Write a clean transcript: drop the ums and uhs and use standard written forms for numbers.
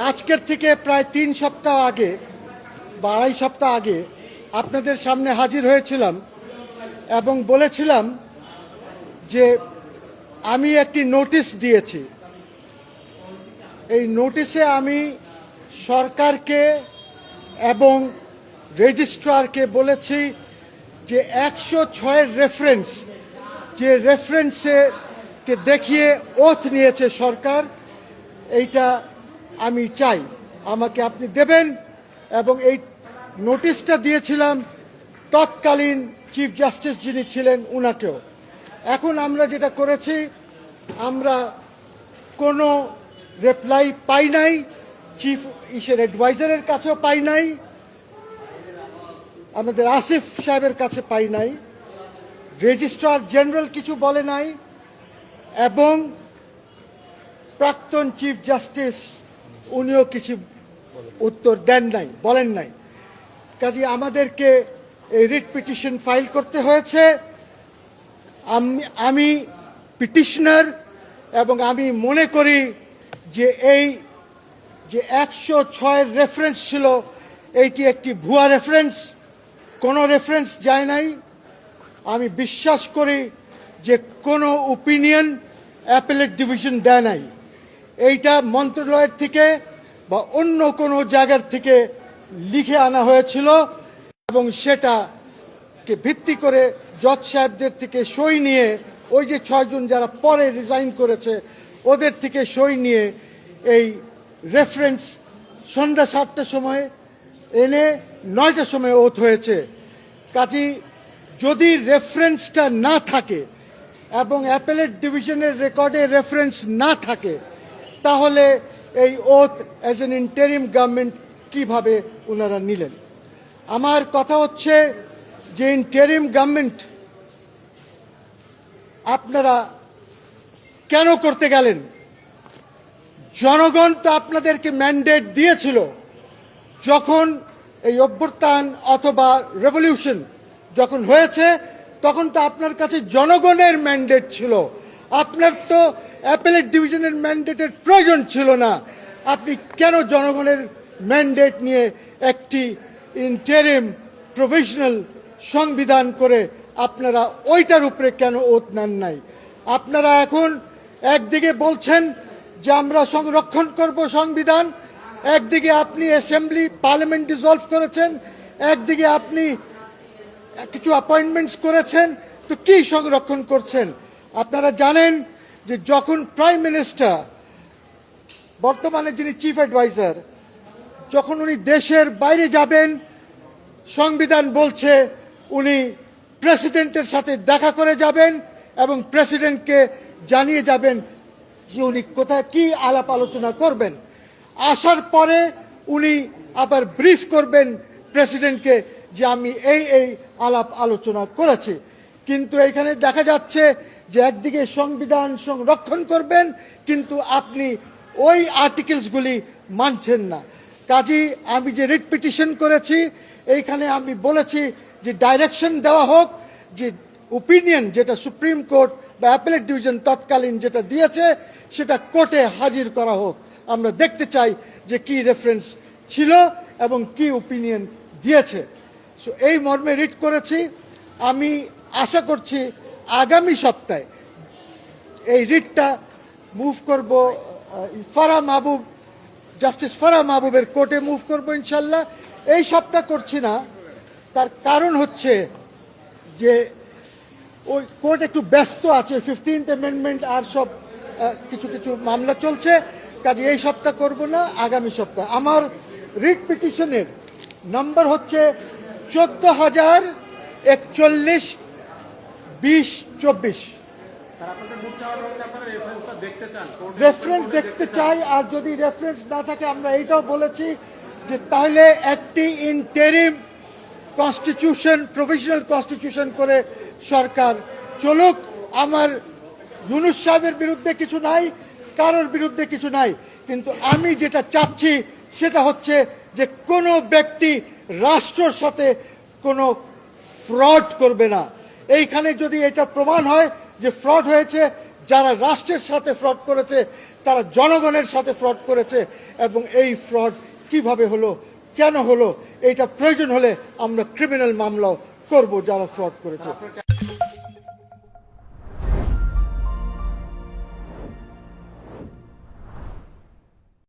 আজকের থেকে প্রায় 3 সপ্তাহ আগে বা 2.5 সপ্তাহ আগে আপনাদের সামনে হাজির হয়েছিলাম এবং বলেছিলাম যে আমি একটি নোটিশ দিয়েছি। এই নোটিশে আমি সরকারকে এবং রেজিস্ট্রারকে বলেছি যে 106-এর রেফারেন্স, যে রেফারেন্সকে দেখিয়ে ওথ নিয়েছে সরকার, এইটা আমি চাই আমাকে আপনি দেবেন। এবং এই নোটিশটা দিয়েছিলাম তৎকালীন চিফ জাস্টিস যিনি ছিলেন উনাকেও। এখন আমরা যেটা করেছি, আমরা কোনো রিপ্লাই পাই নাই, চিফ অ্যাডভাইজারের কাছেও পাই নাই, আমাদের আসিফ সাহেবের কাছে পাই নাই, রেজিস্ট্রার জেনারেল কিছু বলে নাই, এবং প্রাক্তন চিফ জাস্টিস উনিও কিছু উত্তর দেন নাই, বলেন নাই। কাজে আমাদেরকে এই রিট পিটিশন ফাইল করতে হয়েছে। আমি পিটিশনার এবং আমি মনে করি যে এই যে 106-এর রেফারেন্স ছিল, এইটি একটি ভুয়া রেফারেন্স, কোনো রেফারেন্স যায় নাই। আমি বিশ্বাস করি যে কোনো ওপিনিয়ন অ্যাপেলেট ডিভিশন দেয় নাই। এইটা মন্ত্রণালয়ের থেকে বা অন্য কোনো জায়গার থেকে লিখে আনা হয়েছিল এবং সেটাকে ভিত্তি করে জজ সাহেবদের থেকে সই নিয়ে, ওই যে 6 জন যারা পরে রিজাইন করেছে ওদের থেকে সই নিয়ে এই রেফারেন্স সন্ধ্যা 7টার সময় এনে 9টার সময় ওথ হয়েছে। কাজেই যদি রেফারেন্সটা না থাকে এবং অ্যাপেলেট ডিভিশনের রেকর্ডে রেফারেন্স না থাকে, তাহলে এই oath as an interim government কিভাবে ওনারা নিলেন? আমার কথা হচ্ছে যে ইন্টারিম গভর্নমেন্ট আপনারা কেন করতে গেলেন? জনগণ তো আপনাদেরকে ম্যান্ডেট দিয়েছিল। যখন এই অভ্যুত্থান অথবা রেভলিউশন যখন হয়েছে, তখন তো আপনার কাছে জনগণের ম্যান্ডেট ছিল। আপনার তো অ্যাপেলেট ডিভিশনের ম্যান্ডেটের প্রয়োজন ছিল না। আপনি কেন জনগণের ম্যান্ডেট নিয়ে একটি ইন্টারিম প্রভিশনাল সংবিধান করে আপনারা ওইটার উপরে কেন ওথ নেন নাই? আপনারা এখন একদিকে বলছেন যে আমরা সংরক্ষণ করব সংবিধান, একদিকে আপনি অ্যাসেম্বলি পার্লামেন্ট ডিসলভ করেছেন, একদিকে আপনি কিছু অ্যাপয়েন্টমেন্টস করেছেন। তো কি সংরক্ষণ করছেন? আপনারা জানেন যে যখন প্রাইম মিনিস্টার, বর্তমানে যিনি চিফ অ্যাডভাইজার, যখন উনি দেশের বাইরে যাবেন, সংবিধান বলছে উনি প্রেসিডেন্টের সাথে দেখা করে যাবেন এবং প্রেসিডেন্টকে জানিয়ে যাবেন যে উনি কোথায় কি আলাপ আলোচনা করবেন। আসার পরে উনি আবার ব্রিফ করবেন প্রেসিডেন্টকে যে আমি এই এই আলাপ আলোচনা করেছি। কিন্তু এখানে দেখা যাচ্ছে যে একদিকে সংবিধান সংরক্ষণ করবেন, কিন্তু আপনি ওই আর্টিকেলসগুলি মানছেন না। কাজেই আমি যে রিট পিটিশন করেছি, এইখানে আমি বলেছি যে ডাইরেকশন দেওয়া হোক, যে ওপিনিয়ন যেটা সুপ্রিম কোর্ট বা অ্যাপেলেট ডিভিশন তৎকালীন যেটা দিয়েছে সেটা কোর্টে হাজির করা হোক। আমরা দেখতে চাই যে কি রেফারেন্স ছিল এবং কি ওপিনিয়ন দিয়েছে। সো এই মর্মে রিট করেছি। আমি আশা করছি আগামী সপ্তাহে এই রিটটা মুভ করব ফারাহ মাহবুব, জাস্টিস ফারাহ মাহবুবের কোর্টে মুভ করব ইনশাল্লাহ। এই সপ্তাহ করছি না, তার কারণ হচ্ছে যে ওই কোর্ট একটু ব্যস্ত আছে, 15th অ্যামেন্ডমেন্ট আর সব কিছু কিছু মামলা চলছে। কাজে এই সপ্তাহ করব না, আগামী সপ্তাহ। আমার রিট পিটিশনের নাম্বার হচ্ছে 14,041-20-24। রেফারেন্স দেখতে চাই, আর যদি রেফারেন্স না থাকে আমরা এইটাও বলেছি যে তাহলে একটি ইন্টারিম কনস্টিটিউশন, প্রভিশনাল কনস্টিটিউশন করে সরকার চলুক। আমার ইউনূস সাহেবের বিরুদ্ধে কিছু নাই, কারোর বিরুদ্ধে কিছু নাই, কিন্তু আমি যেটা চাচ্ছি সেটা হচ্ছে যে কোনো ব্যক্তি রাষ্ট্রের সাথে কোনো ফ্রড করবে না। এইখানে যদি এটা প্রমাণ হয় যে ফ্রড হয়েছে, যারা রাষ্ট্রের সাথে ফ্রড করেছে তারা জনগণের সাথে ফ্রড করেছে এবং এই ফ্রড কিভাবে হলো, কেন হলো, এটা প্রয়োজন হলে আমরা ক্রিমিনাল মামলাও করব যারা ফ্রড করেছে।